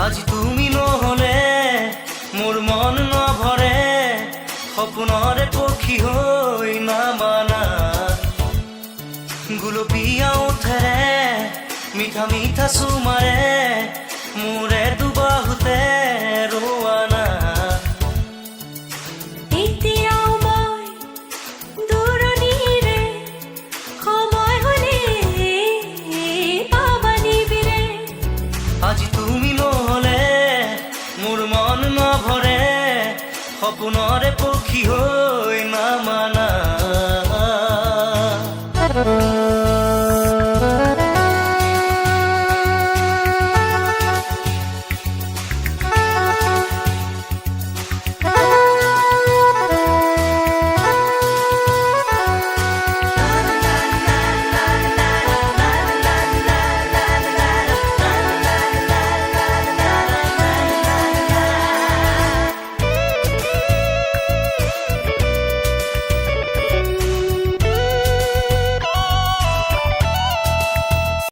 আজি তুমি নহলে মোৰ মন নভৰে সপোনৰে পক্ষী হৈ নামানা গুলপীয়া ওঠেৰে মিঠা মিঠা চুমাৰে মোৰে দুবাহুতে ৰোৱানা এতিয়াও মই দূৰণিৰে সময় হ'লে পাবা নিবিৰে আজি তুমি নহলে মোৰ মন নভৰে সপোনৰে পক্ষী হৈ না